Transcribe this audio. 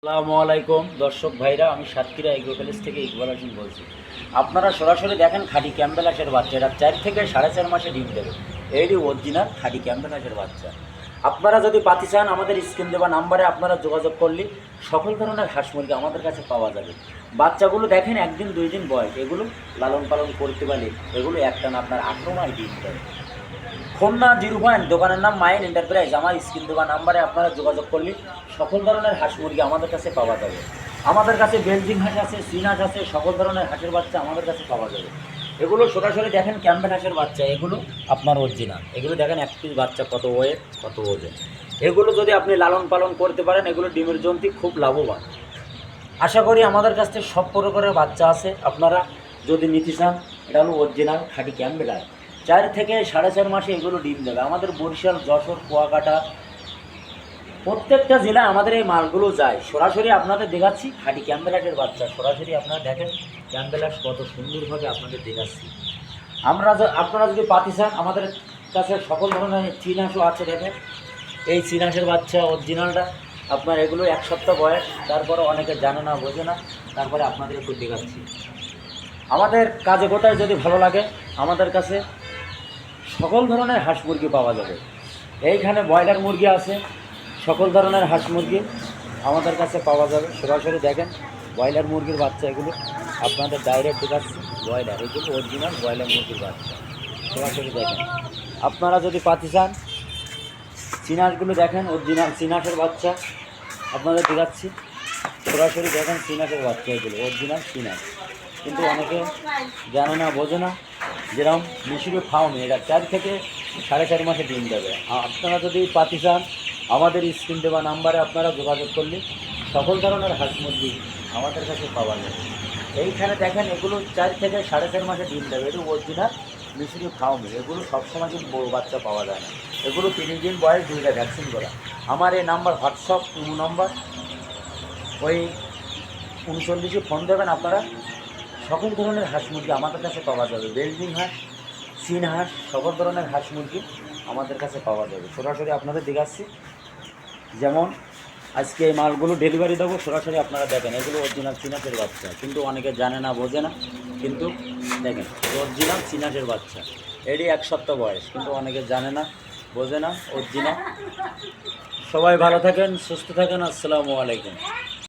আসসালামু আলাইকুম দর্শক ভাইরা, আমি সাতক্ষীরা এগ্রো প্যালেস থেকে ইকবাল হোসেন বলছি। আপনারা সরাসরি দেখেন খাঁটি ক্যাম্বেল হাঁসের বাচ্চা, এরা 4 থেকে 4.5 মাসে ডিম দেবে। এইটি অরিজিনাল খাঁটি ক্যাম্বেল হাঁসের বাচ্চা। আপনারা যদি পাতি চান, আমাদের স্ক্রিন দেওয়া নাম্বারে আপনারা যোগাযোগ করলে সকল ধরনের হাঁস মুরগি আমাদের কাছে পাওয়া যাবে। বাচ্চাগুলো দেখেন 1 দিন 2 দিন বয়স, এগুলো লালন পালন করতে পারলে এগুলো একটানা আপনার 18 মাস ডিম দেবে। খুলনা 0 দোকানের নাম মাইন এন্টারপ্রাইজ। আমার স্ক্রিন দেওয়া নাম্বারে আপনারা যোগাযোগ করলে সকল ধরনের হাঁস মুরগি আমাদের কাছে পাওয়া যাবে। আমাদের কাছে বেলজিং হাঁস আছে, চীন হাঁস আছে, সকল ধরনের হাঁসের বাচ্চা আমাদের কাছে পাওয়া যাবে। এগুলো সরাসরি দেখেন ক্যাম্বেল হাঁসের বাচ্চা, এগুলো আপনার অরিজিনাল। এগুলো দেখেন এক পিস বাচ্চা কত ওয়েট, কত ওজন। এগুলো যদি আপনি লালন পালন করতে পারেন, এগুলো ডিমের জন্তি খুব লাভবান। আশা করি আমাদের কাছ থেকে সব প্রকারের বাচ্চা আছে। আপনারা যদি নিতে চান, এটা হলো অরিজিনাল খাঁটি ক্যাম্বেল হাঁস। 4 থেকে 4.5 মাসে এগুলো ডিম দেবে। আমাদের বরিশাল, যশোর, কুয়াকাটা প্রত্যেকটা জেলায় আমাদের এই মালগুলো যায়। সরাসরি আপনাদের দেখাচ্ছি খাঁটি ক্যাম্বেল হাঁসের বাচ্চা। সরাসরি আপনারা দেখেন ক্যাম্বেল হাঁস কত সুন্দরভাবে আপনাদের দেখাচ্ছি। আপনারা যদি পাতি চান, আমাদের কাছে সকল ধরনের চীন হাঁসও আছে। দেখেন এই চীন হাঁসের বাচ্চা অরিজিনালটা আপনার, এগুলো 1 সপ্তাহ বয়স। তারপরে অনেকে জানে না, বোঝে না, তারপরে আপনাদের একটু দেখাচ্ছি। আমাদের কাজে গোটায় যদি ভালো লাগে, আমাদের কাছে সকল ধরনের হাঁস মুরগি পাওয়া যাবে। এইখানে ব্রয়লার মুরগি আছে, সকল ধরনের হাঁস মুরগি আমাদের কাছে পাওয়া যাবে। সরাসরি দেখেন ব্রয়লার মুরগির বাচ্চা, এগুলো আপনাদের ডাইরেক্ট দেখাচ্ছি। ব্রয়লার, এগুলো অরিজিনাল ব্রয়লার মুরগির বাচ্চা। সরাসরি দেখেন। আপনারা যদি পাতি চান, চীন হাঁসগুলো দেখেন অরিজিনাল চীন হাঁসের বাচ্চা আপনাদের দেখাচ্ছি। সরাসরি দেখেন চীন হাঁসের বাচ্চা, এগুলো অরিজিনাল চীন হাঁস। কিন্তু অনেকে জানে না, বোঝে না। যেরকম মিশরি ফার্ম, এরা 4 থেকে 4.5 মাসে ডিম দেবে। আপনারা যদি পাতি চান, আমাদের স্ক্রিন দেওয়া নাম্বারে আপনারা যোগাযোগ করলে সকল ধরনের হাঁস মুরগি আমাদের কাছে পাওয়া যাবে। এইখানে দেখেন এগুলো 4 থেকে 4.5 মাসে ডিম দেবে। এগুলো অরিজিনাল মিশরি ফার্ম। এগুলো সবসময় কিন্তু বড় বাচ্চা পাওয়া যায় না। এগুলো 30 দিন বয়স, 2টা ভ্যাকসিন করা। আমার এই নাম্বার হোয়াটসঅ্যাপ নম্বর, ওই 39-এ ফোন দেবেন। আপনারা সকল ধরনের হাঁস মুরগি আমাদের কাছে পাওয়া যাবে। বেলজিং হাঁস, চীন হাঁস, সকল ধরনের হাঁস মুরগি আমাদের কাছে পাওয়া যাবে। সরাসরি আপনাদের দেখাচ্ছি। যেমন আজকে এই মালগুলো ডেলিভারি দেবো, সরাসরি আপনারা দেখেন। এগুলো অরিজিনাল চীন হাঁসের বাচ্চা, কিন্তু অনেকে জানে না, বোঝে না। কিন্তু দেখেন অরিজিনাল চীন হাঁসের বাচ্চা, এরই 1 সপ্তাহ বয়স, কিন্তু অনেকে জানে না, বোঝে না। অরিজিনাল। সবাই ভালো থাকেন, সুস্থ থাকেন। আসসালামু আলাইকুম।